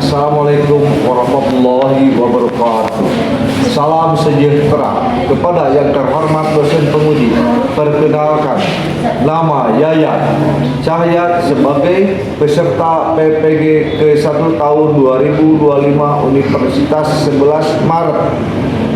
Assalamualaikum warahmatullahi wabarakatuh. Salam sejahtera kepada yang terhormat dosen penguji. Perkenalkan, nama Yayat Cahyat sebagai peserta PPG ke-1 tahun 2025 Universitas 11 Maret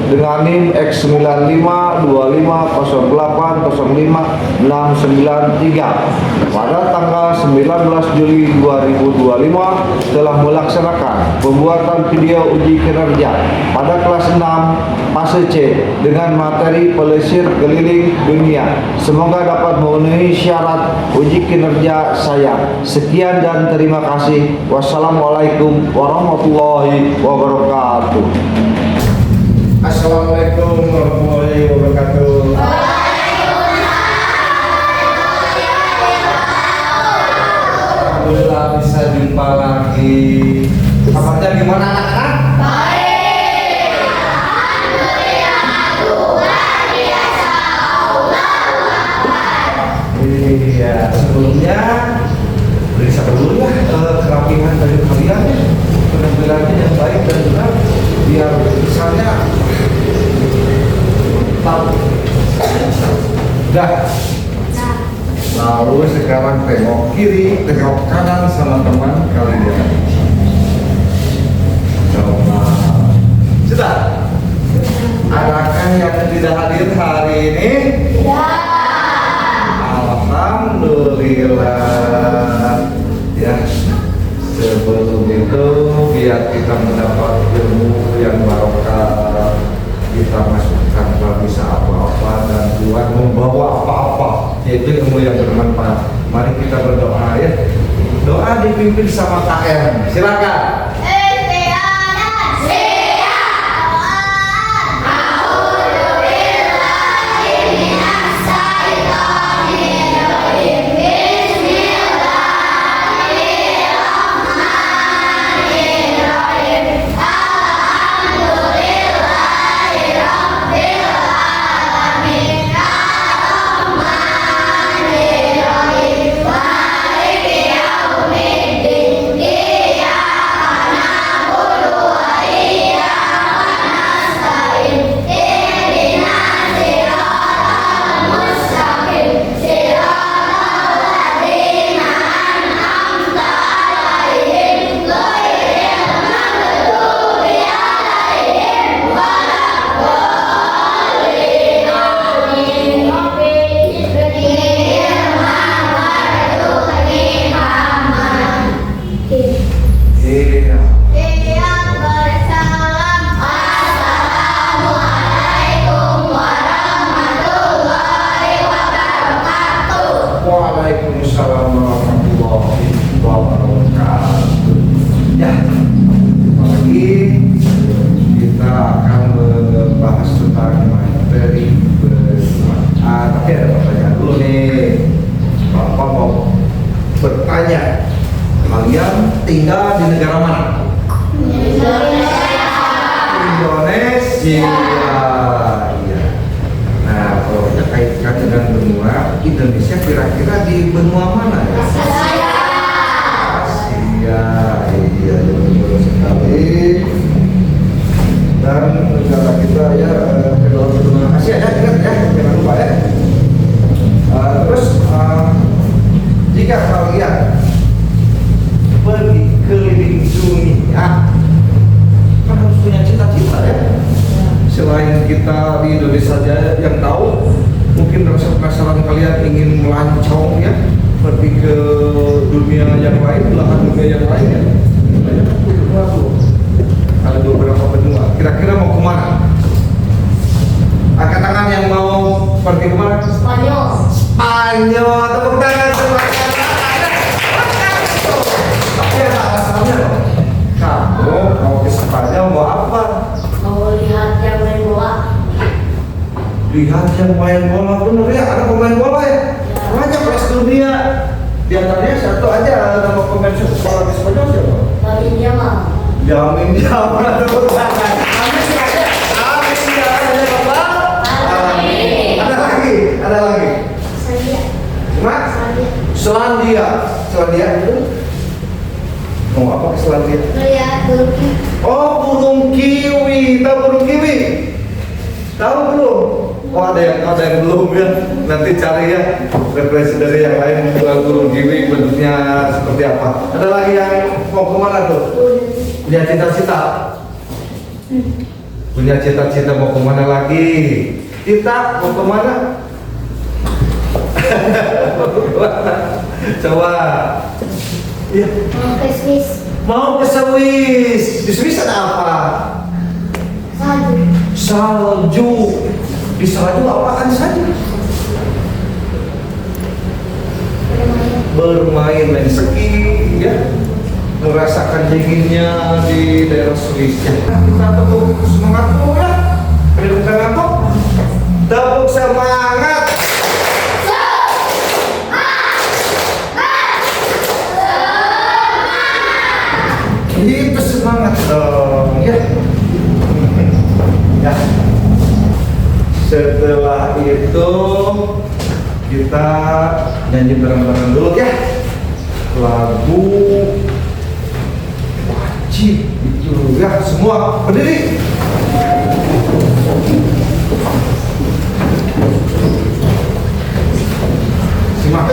dengan NIM X952508056993 pada tanggal 19 Juli 2025 telah melaksanakan pembuatan video uji kinerja pada kelas 6 fase C dengan materi pelesir keliling dunia. Semoga dapat memenuhi syarat uji kinerja saya. Sekian dan terima kasih. Wassalamualaikum warahmatullahi wabarakatuh. Assalamualaikum warahmatullahi wabarakatuh. Alhamdulillah bisa jumpa lagi. Kabarnya gimana anak-anak? Baik. Alhamdulillah Tuhan biasa Allah. Iya, sebelumnya periksa dulu ya kerapihan baju kalian ya. Penampilannya yang baik dan benar biar kesannya dah. Lalu sekarang tengok kiri, tengok kanan sama teman kalian. Coba. Sudah. Adakah yang tidak hadir hari ini? Tidak. Alhamdulillah. Ya. Sebelum itu biar kita mendapat ilmu yang barokah, kita masukkan kalau bisa apa-apa dan Tuhan membawa apa-apa, yaitu ilmu yang bermanfaat. Mari kita berdoa ya. Doa dipimpin sama KM. Silakan. Waalaikumsalam warahmatullahi wabarakatuh. Ya, apalagi kita akan membahas tentang materi bermanfaat. Tapi ada pertanyaan dulu nih. Bapak mau bertanya, kalian tinggal di negara mana? Indonesia. Iya. Nah, kalau kita kaitkan dengan benua Indonesia, kira-kira di benua mana ya? Asia. Iya, betul sekali. Dan negara kita ya kedua benua Asia ya, ingat ya, jangan lupa ya. Terus jika kalian pergi keliling dunia, kan harus punya cita-cita ya. Selain kita di Indonesia saja yang tahu, mungkin rasa penasaran kalian ingin melancong ya, pergi ke dunia yang lain, belahan dunia yang lain ya. Banyak benua tuh, ada beberapa benua. Kira-kira mau kemana? Angkat tangan yang mau pergi kemana? Spanyol. Spanyol, tepuk tangan semuanya. Tapi ada alasannya loh. Kamu mau ke Spanyol mau apa? Mau lihat yang main bola. Lihat yang main bola, bener ya, ada pemain bola ya? Banyak kelas dunia. Di antaranya satu aja nama pemain sepak bola di Spanyol siapa? Lamin Yamal. Jamin Jamal, tepuk tangan. Amin saja. Amin ya, Bapak. Amin. Ada lagi, ada lagi. Sadia. Cuma Sadia. Selandia itu mau apa ke Australia? Melihat burung. Oh, burung kiwi. Tahu burung kiwi? Tahu belum? Oh, ada yang belum ya. Nanti cari ya referensi dari yang lain burung kiwi bentuknya seperti apa. Ada lagi yang mau kemana tuh? Punya cita-cita? Punya cita-cita mau kemana lagi? Kita mau kemana? Coba. Iya. Mau ke Swiss. Mau ke Swiss. Di Swiss ada apa? Salju. Salju. Di salju apaan saja? Bermain main ski, ya. Merasakan dinginnya di daerah Swiss. Ya. Kita tepuk semangat dulu ya. Tepuk tangan kok. Tepuk semangat. Itu semangat dong ya. Ya. Setelah itu kita nyanyi bareng-bareng dulu ya. Lagu wajib itu ya, semua berdiri. Simak.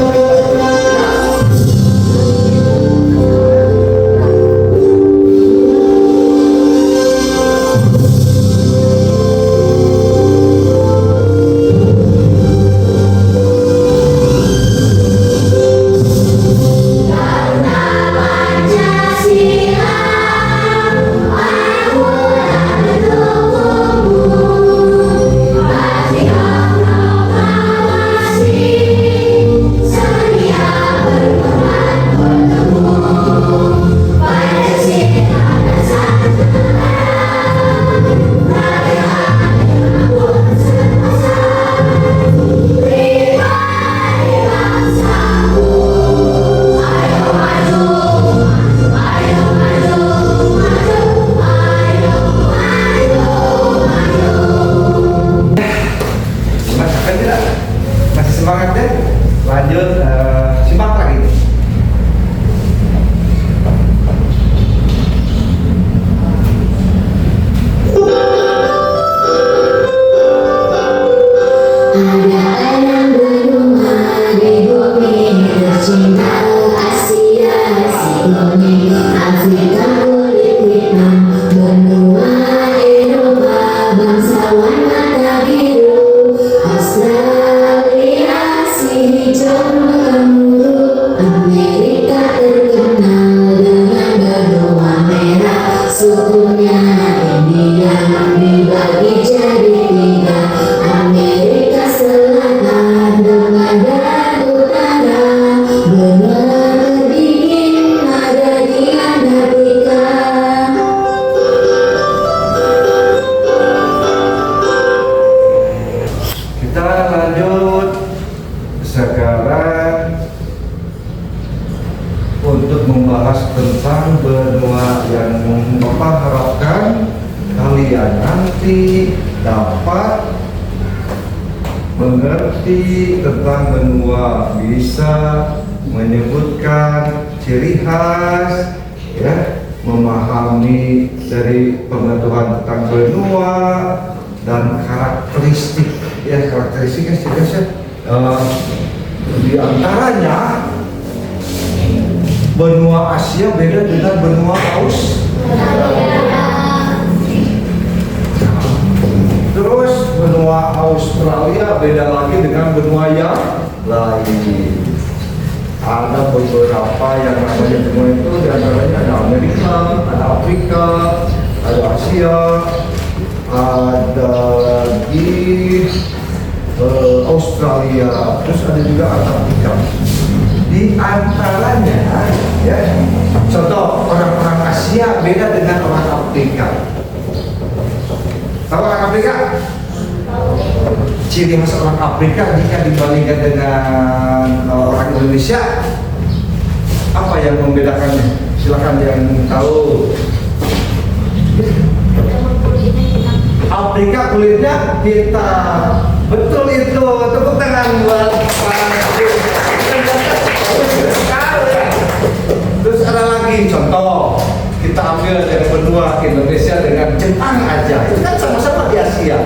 Semangat ya. Lanjut, simak lagi. Ada orang berumah di bumi tercinta Asia, Siboney, Afrika kulit hitam, benua Eropa, bangsawan mata biru, Australia si hijau bergemuruh, Amerika terkenal dengan benua merah, sukunya India dibagi jadi tiga, Amerika Selatan dengan dan utara, benua berdingin ada di Antartika. Kita lanjut sekarang untuk membahas tentang benua yang Bapak harapkan kalian nanti dapat mengerti tentang benua, bisa menyebutkan ciri khas, ya, memahami dari pengetahuan tentang benua dan karakteristik, ya, karakteristiknya sih di antaranya benua Asia beda dengan benua Australia. Terus benua Australia beda lagi dengan benua yang lain. Ada beberapa yang namanya benua itu, diantaranya ada Amerika, ada Afrika, ada Asia, ada lagi Australia, terus ada juga Antartika. Di antaranya, ya, contoh orang-orang Asia beda dengan orang Afrika. Tahu orang Afrika? Ciri khas orang Afrika jika dibandingkan dengan orang Indonesia, apa yang membedakannya? Silakan yang tahu. Afrika kulitnya hitam. Betul itu. Tepuk tangan buat Pak. Terus ada lagi contoh kita ambil yang benua Indonesia dengan Jepang aja, itu kan sama-sama di Asia,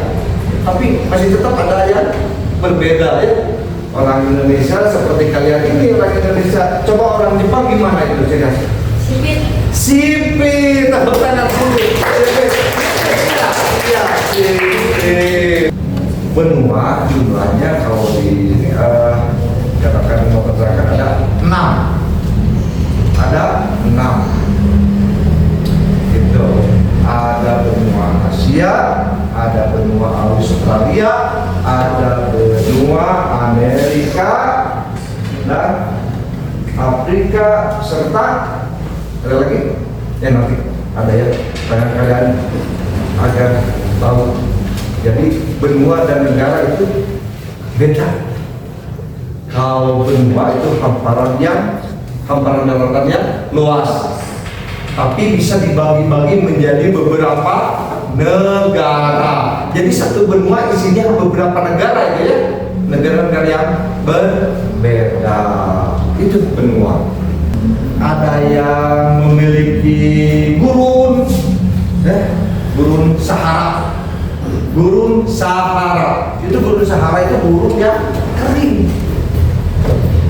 tapi masih tetap ada yang berbeda ya. Orang Indonesia seperti kalian ini orang Indonesia, coba orang Jepang gimana itu cek? Sipit. Sipit, tepuk tangan dulu. Sipit. Ya, sipit. Benua jumlahnya kalau di katakan mau terangkan ada 6. Ada 6. Gitu. Ada benua Asia, ada benua Australia, ada benua Amerika dan Afrika serta ada lagi ya, nanti ada ya, banyak kalian agar tahu. Jadi benua dan negara itu beda. Kalau benua itu hamparan daratannya luas, tapi bisa dibagi-bagi menjadi beberapa negara. Jadi satu benua isinya beberapa negara itu ya, negara-negara yang berbeda. Itu benua. Ada yang memiliki gurun, gurun Sahara. Gurun Sahara. Itu gurun Sahara itu gurun yang kering.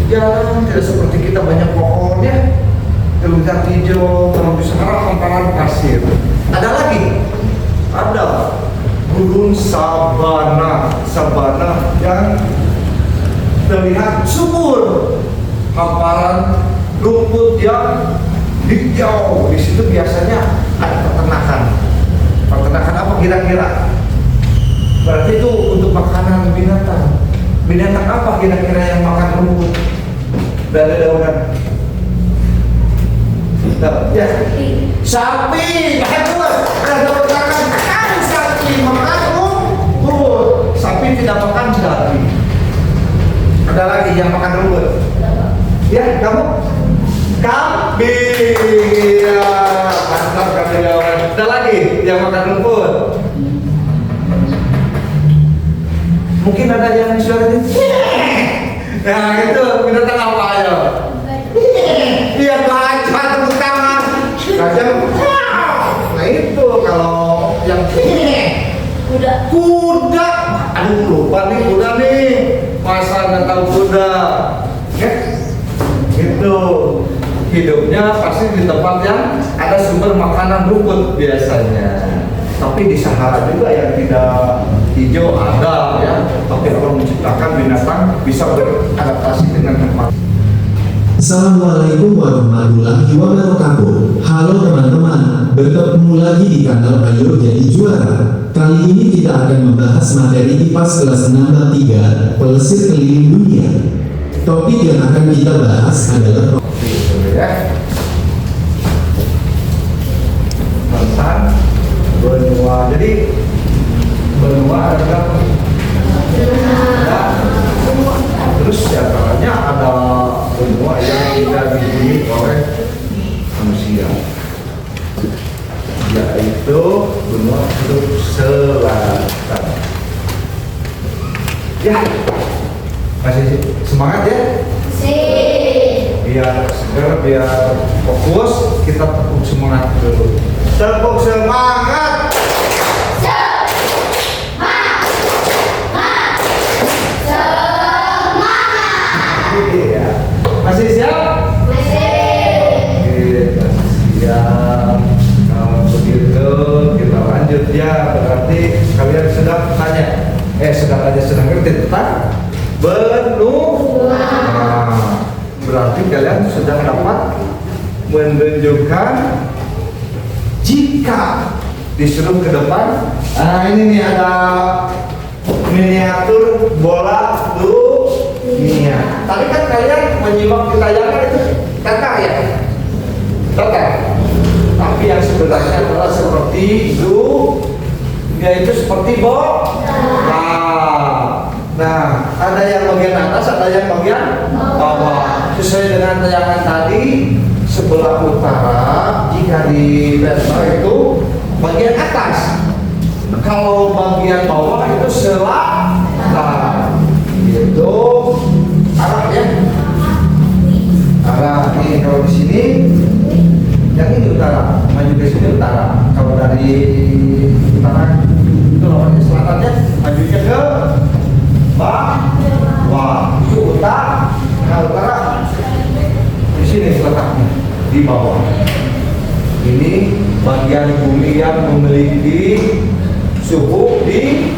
Tidak seperti kita banyak pohonnya, terlihat hijau. Kalau di Sahara hamparan pasir. Ada lagi, ada gurun sabana, yang terlihat subur, hamparan rumput yang hijau. Di situ biasanya ada peternakan. Peternakan apa kira-kira? Berarti itu untuk makanan binatang. Binatang apa kira-kira yang makan rumput dari daunan? Ya, sapi. Bagus. Kan sapi makan rumput. Sapi tidak makan sapi. Ada lagi yang makan rumput? Ya, kamu? Kambing. Ya, mantap kambing. Ada lagi yang makan rumput? Mungkin ada yang suaranya. Nah, itu binatang apa ayo? Iya, baca tepuk tangan. Gajah. Nah itu kalau yang kuda. Aduh, lupa nih kuda nih. Masa nggak tahu kuda? Ya, gitu. Hidupnya pasti di tempat yang ada sumber makanan rumput biasanya. Tapi di Sahara juga yang tidak hijau ada ya. Tapi Allah menciptakan binatang bisa beradaptasi dengan tempat. Assalamualaikum warahmatullahi wabarakatuh. Halo teman-teman, bertemu lagi di kanal Ayo Jadi Juara. Kali ini kita akan membahas materi IPAS kelas 6 bab 3, Pelesir Keliling Dunia. Topik yang akan kita bahas adalah ya. Tentang benua. Jadi benua adalah terus diantaranya ada benua yang tidak dihuni oleh manusia, yaitu benua Teluk Selatan. Ya, masih semangat ya? Biar segar, biar fokus, kita tepuk semangat dulu. Tepuk semangat. Iya. Masih siap? Masih siap. Kalau begitu kita lanjut ya. Berarti kalian sudah ngerti tentang benua. Nah, berarti kalian sudah dapat menunjukkan jika disuruh ke depan. Nah, ini nih ada miniatur bola dunia. Tadi kan kalian menyimak di tayangan itu datar ya? Datar. Tapi yang sebenarnya adalah seperti dia itu seperti bola. Nah, ada yang bagian atas, ada yang bagian bawah. Sesuai dengan tayangan tadi, sebelah utara jika di peta itu bagian atas. Kalau bagian bawah itu selatan. Itu arah ya. Arah ini kalau di sini Yang ini utara, maju ke sini utara. Kalau dari utara itu lawannya selatannya, majunya ke bawah. Itu utara. Nah utara di sini letaknya di bawah. Ini bagian bumi yang memiliki suhu di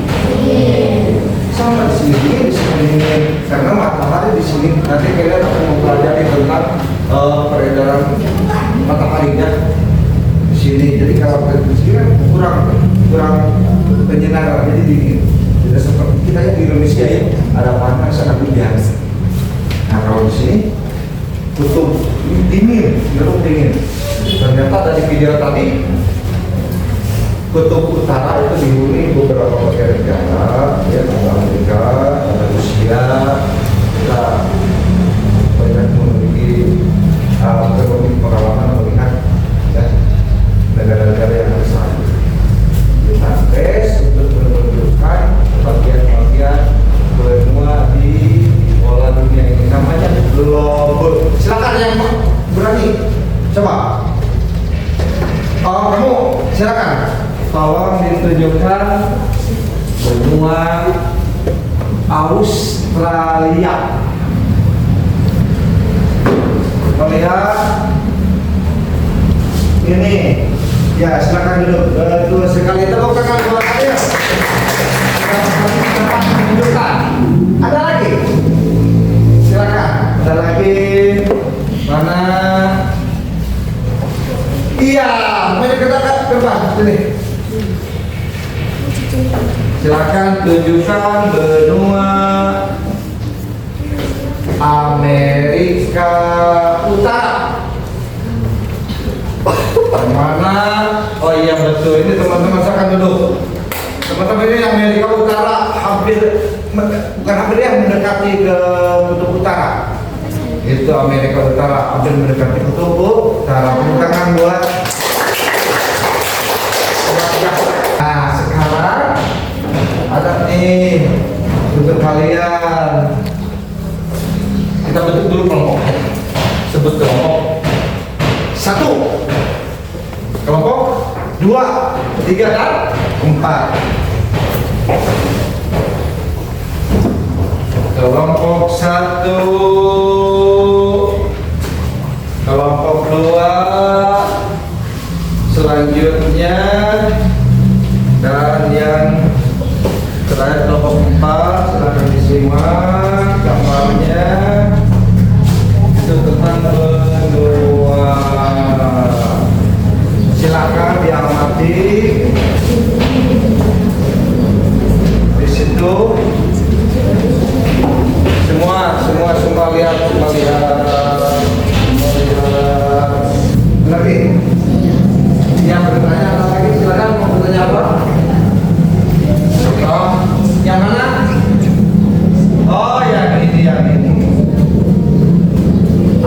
sama di sini di sini karena matahari di sini nanti kalian akan mempelajari tentang peredaran mataharinya di sini. Jadi kalau di sini kan kurang penyinaran jadi dingin. Tidak seperti kita yang di Indonesia ya ada panas ada hujan. Nah kalau di sini kutub dingin, dingin. Ternyata dari video tadi kutub utara itu dihuni beberapa negara, ya Amerika, Rusia, kita banyak memiliki pengalaman melihat ya, negara-negara yang besar. Kita tes untuk menunjukkan bagian-bagian benua di bola dunia ini namanya globe. Silakan yang berani, coba. Oh kamu silakan. Tolong ditunjukkan benua Australia. Melihat ini, ya silakan duduk. Dua sekali tepuk tangan buat saya. Dapat menunjukkan. Ada lagi? Silakan. Ada lagi? Mana? Iya, mari kita gerbang sini. Silakan tunjukkan benua Amerika Utara. Mana? Oh iya betul. Ini teman-teman silakan duduk. Teman-teman ini Amerika Utara hampir bukan hampir ya mendekati ke kutub utara. Itu Amerika Utara hampir mendekati kutub utara. Tepuk tangan buat. Nah sekarang ada nih untuk kalian. Kita bentuk dulu kelompok. Sebut kelompok. 1 kelompok 2, 3 dan 4. Kelompok 1, kelompok 2, selanjutnya dan yang terakhir kelompok 4. Silahkan disimak gambarnya. Itu tentang benua. Silakan diamati di situ. Semua lihat lagi. Yang bertanya ada lagi, silakan mau bertanya apa? Oh, yang mana? Oh, yang ini.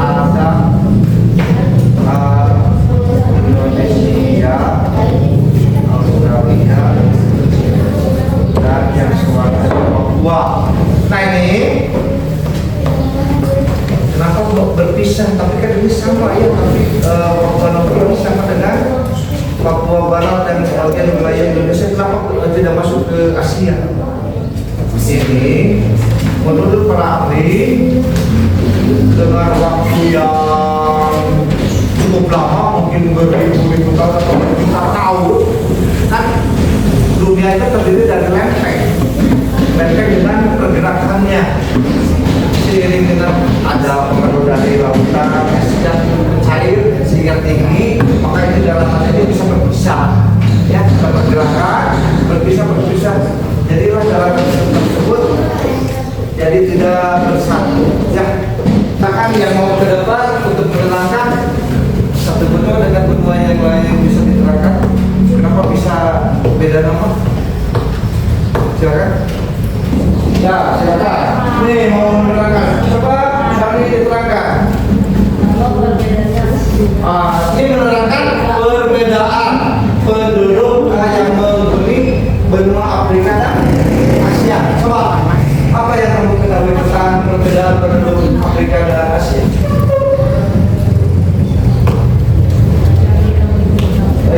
Ada Indonesia, Australia, dan yang suaranya Papua. Nah ini kenapa berpisah? Tapi kan ini sama ya, tapi Papua Nugini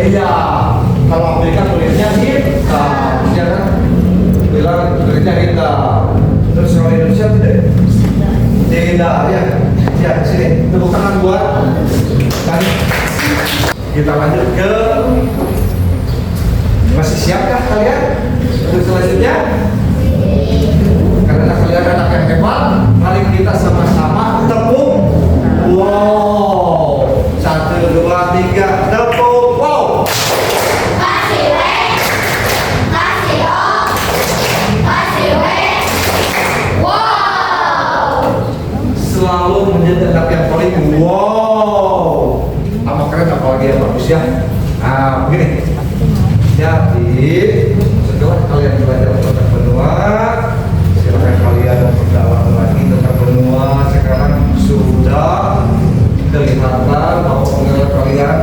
Iya, kalau Amerika kulitnya hitam, ya kan? Bilang kulitnya hitam. Terus kalau Indonesia tidak? Tidak, ya. Ya, sini. Tepuk tangan buat kami. Kita lanjut ke masih siapkah kalian untuk selanjutnya? Karena kalian anak yang hebat, mari kita sama-sama tepuk. Wow, 1, 2, 3, tepuk. Wow. Kasih W, kasih O, kasih W. Wow. Selalu menjadi anak yang paling wow. Sama keren apalagi yang bagus ya. Nah, begini. Jadi setelah kalian belajar tentang benua, silakan kalian memperdalam lagi tentang benua. Sekarang sudah kelihatan bahwa pengetahuan kalian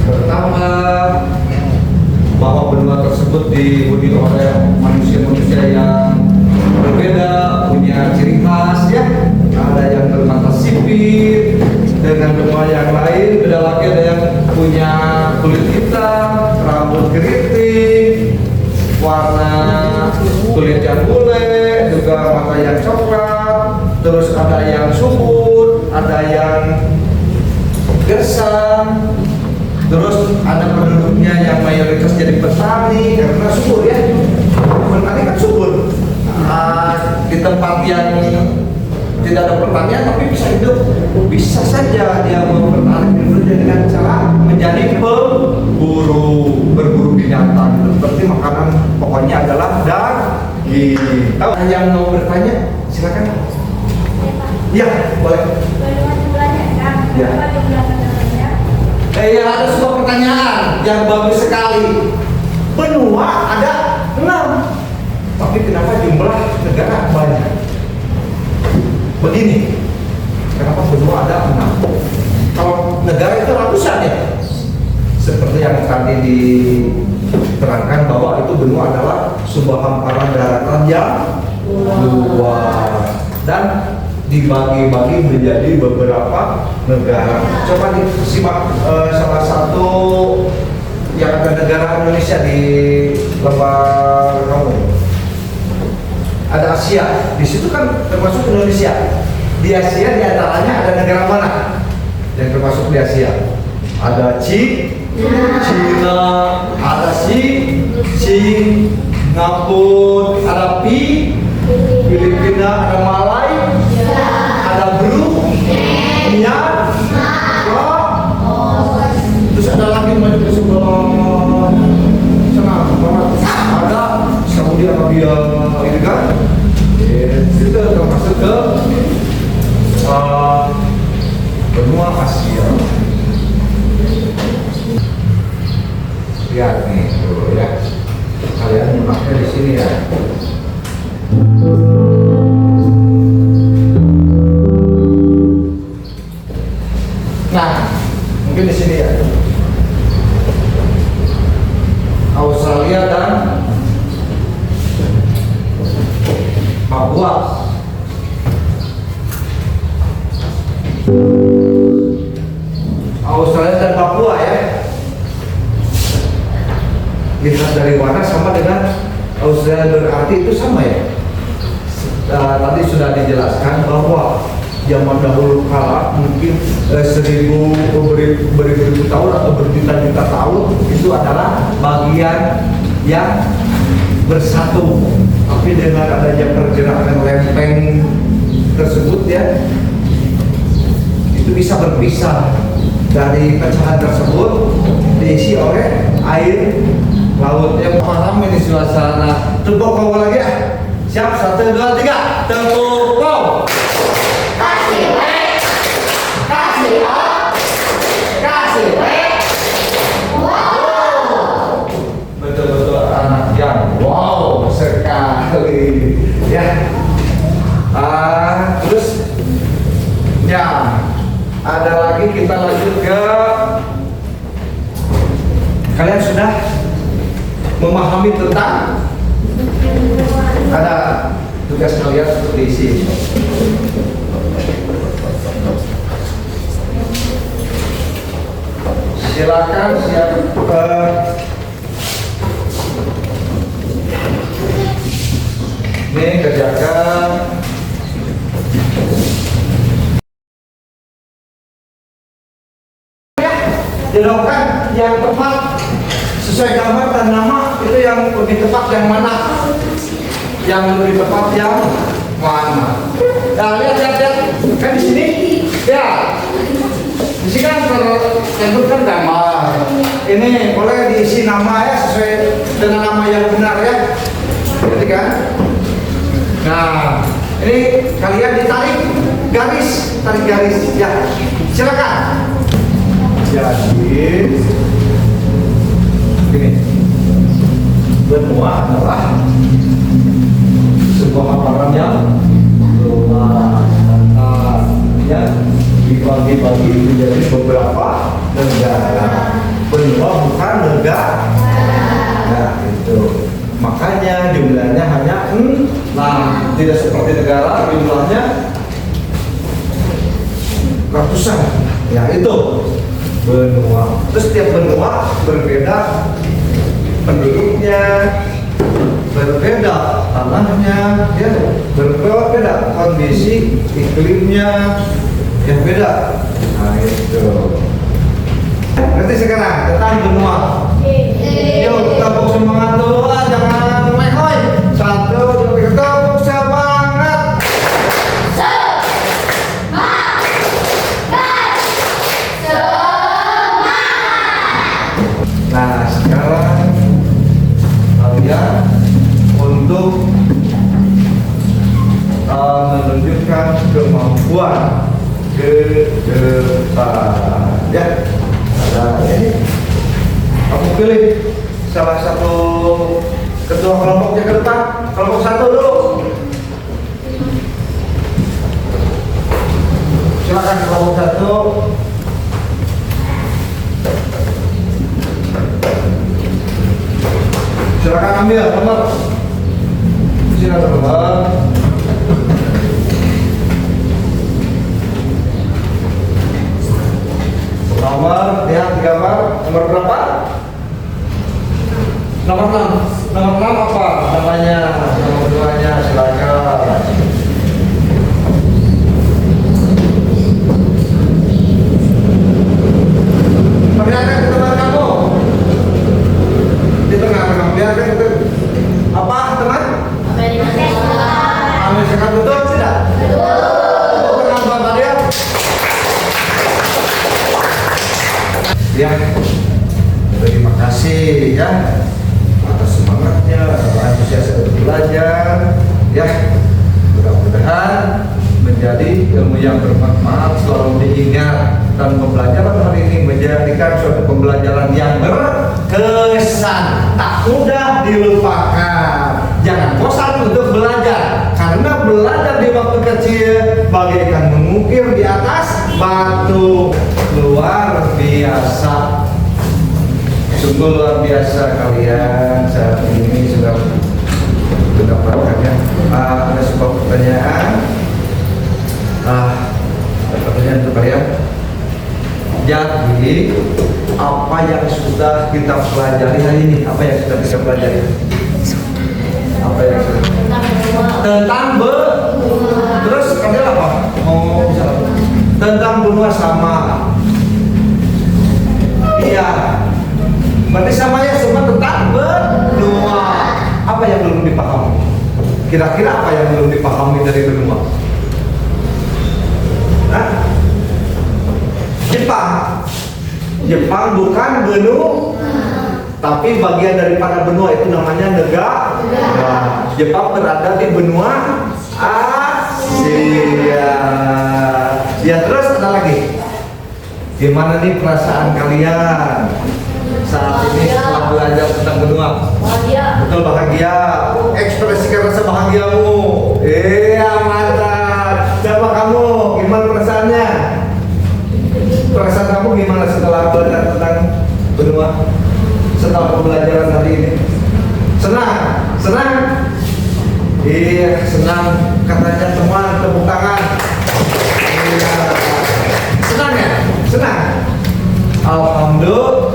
bertambah, bahwa benua tersebut dihuni oleh manusia-manusia yang berbeda, punya ciri khas ya. Ada yang bermata sipit dengan benua yang lain, beda lagi ada yang punya kulit hitam, rambut keriting, warna kulit yang bule, juga mata yang coklat, terus ada yang subur, ada yang gersang, terus ada penduduknya yang mayoritas jadi petani karena subur ya. Petani kan subur. Di tempat yang tidak ada pertanian tapi bisa hidup, bisa saja dia mempertahankan hidupnya dengan cara menjadi pemburu, berburu binatang. Seperti makanan pokoknya adalah daging. Tahu yang mau bertanya? Silakan. Iya, boleh. Ya. Ya, ada sebuah pertanyaan yang bagus sekali. Benua ada 6, tapi kenapa jumlah negara banyak? Begini, kenapa benua ada 6? Kalau negara itu ratusan ya, seperti yang tadi diterangkan bahwa itu benua adalah sebuah hamparan daratan yang luas dan dibagi-bagi menjadi beberapa negara. Coba disimak salah satu yang ada negara Indonesia di lembar kamu. Ada Asia, di situ kan termasuk Indonesia. Di Asia diantaranya ada negara mana yang termasuk di Asia? Ada Cina, ada Singapura, ada Filipina, ada Malai, ada Brunei, terus ada lagi maju ke sebelah sana, ada Saudi Arabia, ini kan? Itu termasuk ke benua Asia. Lihat nih dulu ya, kalian nyimaknya di sini ya. Nah, mungkin di sini ya. Australia dan Papua. Australia dan Papua ya. Lihat dari warna sama dengan Australia, berarti itu sama ya. Tadi sudah dijelaskan bahwa zaman dahulu kala mungkin beribu tahun atau berjuta-juta tahun itu adalah bagian yang bersatu, tapi dengan adanya pergerakan lempeng tersebut ya, itu bisa berpisah. Dari pecahan tersebut diisi oleh air laut yang paham ini suasana. Tepuk kau lagi ya. Siap, 1, 2, 3. Tepuk kau. Kasih W, kasih O, kasih W. Wow. Betul-betul anak yang wow sekali ya. Terus ya ada lagi, kita lanjut ke, kalian sudah memahami tentang, ada tugas kalian untuk diisi. silakan siap. Nih kerjakan. Dilakukan yang tepat sesuai gambar dan nama itu yang lebih tepat yang mana? Yang lebih tepat yang mana? Nah lihat kan di sini ya di sini kan tertentukan gambar. Ini boleh diisi nama ya sesuai dengan nama yang benar ya. Gitu kan? Nah ini kalian ditarik tarik garis ya. Silakan. Jadi ini benua adalah sebuah hamparan yang luas yang dibagi-bagi menjadi beberapa negara. Benua bukan negara. Nah itu makanya jumlahnya hanya tidak seperti negara jumlahnya ratusan. Ya itu benua. Terus setiap benua berbeda penduduknya, berbeda tanahnya, ya, berbeda kondisi iklimnya yang beda. Nah itu. Nanti sekarang tentang benua. Yuk kita tepuk semangat dulu lah, jangan mehoi. 1, 2, 3, tepuk semangat. Nah sekarang kalian untuk menunjukkan kemampuan ke depan ya. Nah ini aku pilih salah satu ketua kelompoknya ke depan. Kelompok 1 dulu. Silakan kelompok 1. Silakan ambil nomor. Silakan nomor. Nomor, lihat di gambar. Nomor berapa? Nomor 6. Nomor 6 apa namanya? Nomor 2-nya silakan. Perlihatkan ke teman kamu. Di tengah-tengah biarkan itu apa teman? Amerika betul tidak? Betul. Kenapa tadi ya? Terima kasih ya atas semangatnya, antusias untuk belajar ya. Mudah-mudahan menjadi ilmu yang bermanfaat, selalu diingat, dan pembelajaran hari ini menjadikan suatu pembelajaran yang berkesan, tak mudah dilupakan. Jangan bosan untuk belajar, karena belajar di waktu kecil bagaikan mengukir di atas batu. Luar biasa, sungguh luar biasa kalian saat ini sudah mendapatkannya. Ada sebuah pertanyaan. Pertanyaan untuk kalian. Jadi apa yang sudah kita pelajari hari ini? Apa yang sudah kita pelajari? Apa yang sudah? Tentang terus kalian apa? Mau bisa apa? Tentang benua sama. Iya. Berarti samanya semua tentang benua. Apa yang belum dipahami? Kira-kira apa yang belum dipahami dari benua? Hah? Jepang bukan benua, tapi bagian daripada benua itu namanya negara. Jepang berada di benua Asia. Ya terus ada lagi. Gimana nih perasaan kalian saat ini setelah belajar tentang benua? Betul bahagia. Ekspresikan rasa bahagiamu. Iya mantap. Coba kamu gimana perasaannya? Perasaan kamu gimana setelah belajar tentang benua? Setelah pembelajaran hari ini? Senang? Senang? Iya, senang. Katanya teman, tepuk tangan. Iya. Senang ya? Senang? Alhamdulillah.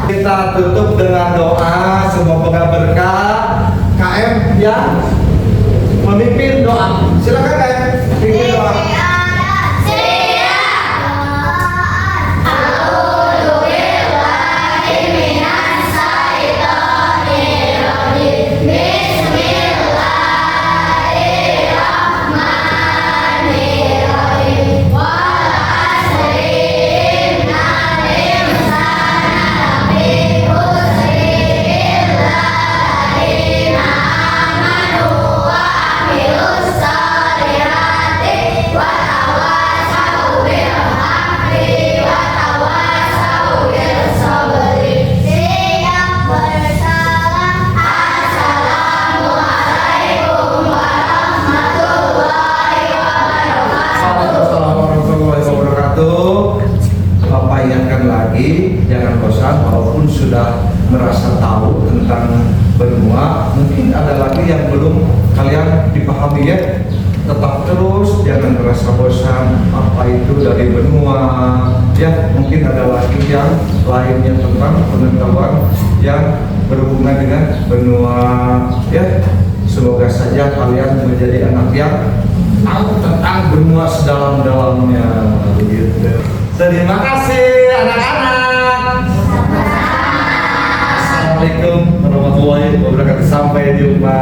Kita tutup dengan doa, semoga berkah. KM yang memimpin doa. Silakan KM, pimpin doa. Bapak ingatkan lagi, jangan bosan walaupun sudah merasa tahu tentang benua, mungkin ada lagi yang belum kalian dipahami ya. Tetap terus, jangan merasa bosan apa itu dari benua ya. Mungkin ada lagi yang lainnya tentang pengetahuan yang berhubungan dengan benua ya. Semoga saja kalian menjadi anak yang tahu tentang benua sedalam-dalamnya begitu. Terima kasih anak-anak. Assalamualaikum warahmatullahi wabarakatuh. Sampai jumpa.